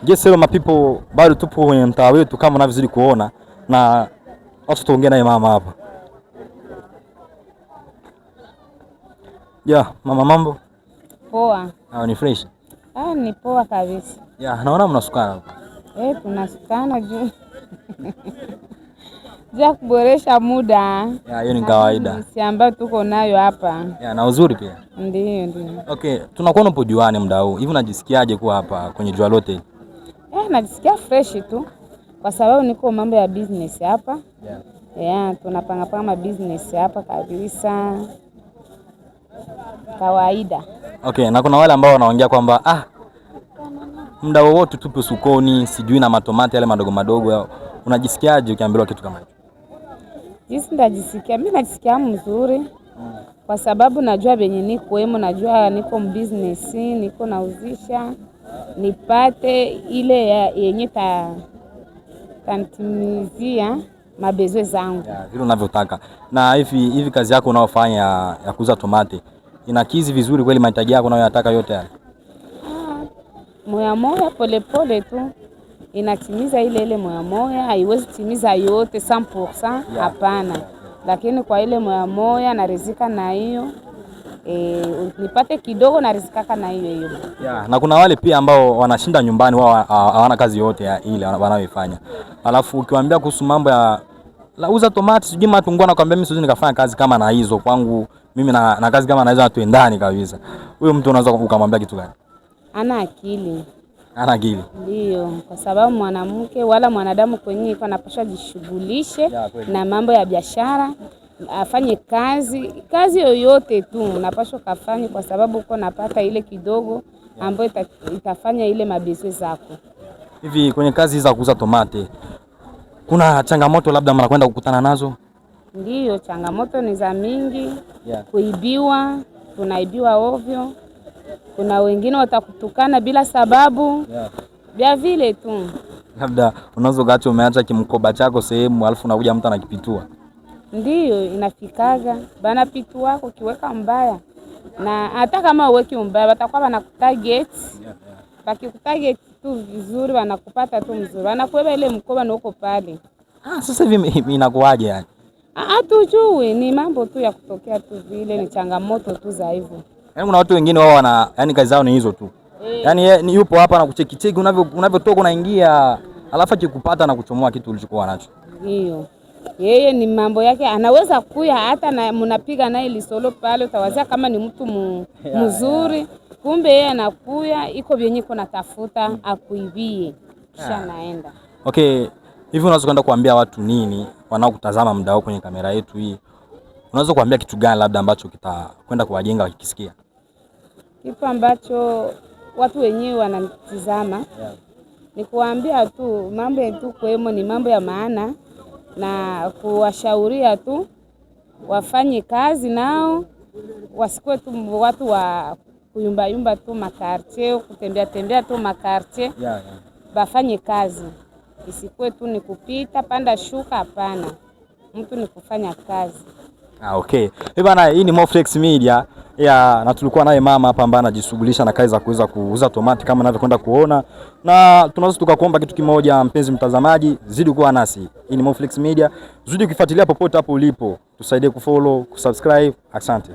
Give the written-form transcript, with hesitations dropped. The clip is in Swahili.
Yes, hello my people, bado tupo kwenye mtaa wetu kama unavyozidi kuona na watu tuongea naye mama hapa. Mama mambo? Poa. Ni fresh? Ni poa kabisa. Naona mnasukana hapa. Tunasukana juu. Ja kuboresha muda. Hiyo ni kawaida. Si ambayo tuko nayo hapa. Na uzuri pia. Ndio. Okay, tunakuona upo juani muda huu. Hivi unajisikiaje kuwa hapa kwenye Jua Lote? Najisikia fresh tu kwa sababu niko mambo ya business hapa. Tunapanga business hapa kabisa. Kawaida. Okay, na kuna wale ambao wanaongea kwamba muda wote tupo sokoni, sijui na matomati yale madogo madogo. Unajisikiaje ukiambiwa kitu kama hicho? Mimi najisikia mzuri kwa sababu najua benye nikoemo, najua niko business, niko nauzisha nipate ile yenye tantimizia mabezwe zangu vile unavyotaka. Na hivi kazi yako unaofanya ya kuuza tomate inakizi vizuri kweli mahitaji yako unayoyataka yote yale? Moya pole tu inatimiza ile moya, haiwezi timiza yote 100%, hapana. Lakini kwa ile moya narizika na hiyo, nipate kidogo narizikaka na hiyo. Na kuna wale pia ambao wanashinda nyumbani, wao hawana kazi yote ya ile wanayoifanya. Alafu ukiwaambia kuhusu mambo ya lauza tomati sijui matungua, nakwambia mimi siwezi nikafanya kazi kama na hizo, kwangu mimi na kazi kama na hizo hatuendani kabisa. Huyo mtu unaweza ukamwambia kitu gani? Ana akili. Ndio, kwa sababu mwanamke wala mwanadamu kwenye iko anapaswa jishughulishe na mambo ya biashara, afanye kazi yoyote tu unapaswa kafanye, kwa sababu uko napata ile kidogo ambayo itafanya ile mabezwe zako. Hivi kwenye kazi za kuuza tomate kuna changamoto labda mnakwenda kukutana nazo? Ndio, changamoto ni za mingi. Kuibiwa, tunaibiwa ovyo. Kuna wengine watakutukana bila sababu. Bia vile tu. Labda unaweza gacho umeacha kimkoba chako sehemu alafu unakuja mtu anakipitua. Ndio, inafikaga. Bana pitu wako kiweka mbaya. Na hata kama uweki mbaya watakuwa wanakutarget. Wakikutarget tu vizuri wanakupata tu mzuri. Wanakuweka ile mkoba na uko pale. Sasa hivi inakuaje yani? Hatujui, ni mambo tu ya kutokea tu vile, ni changamoto tu za hivyo. Kuna watu wengine wao yani kazi zao ni hizo tu. Yaani yupo hapa na kucheki unavyotoka unaingia, alafu akikupata na kuchomoa kitu ulichokuwa nacho. Ndio. Yeye ni mambo yake, anaweza kuya hata na mnapiga naye lisolo pale, utawazia kama ni mtu mzuri, kumbe yeye anakuya iko vyenye iko natafuta akuibie kisha naenda. Okay, hivi unaweza kwenda kuambia watu nini wanaokutazama muda wao kwenye kamera yetu hii? Unaweza kuambia kitu gani labda ambacho kitakwenda kuwajenga wakisikia? Kitu ambacho watu wenyewe wanatizama ni kuambia tu mambo yetu kwemo ni mambo ya maana, na kuwashauria tu wafanye kazi nao, wasikuwe tu watu wa kuyumba tu makartie, kutembea tu makartie. Bafanye kazi, isikuwe tu ni kupita panda shuka, hapana. Mtu ni kufanya kazi. Okay. Bana, hii ni Moflex Media na tulikuwa naye mama hapa ambaye anajishughulisha na kazi za kuweza kuuza tomati kama unavyokwenda kuona, na tunaweza tukakuomba kitu kimoja, mpenzi mtazamaji, zidi kuwa nasi. Hii ni Moflex Media, zidi kufuatilia popote hapo ulipo, tusaidie kufollow, kusubscribe. Asante.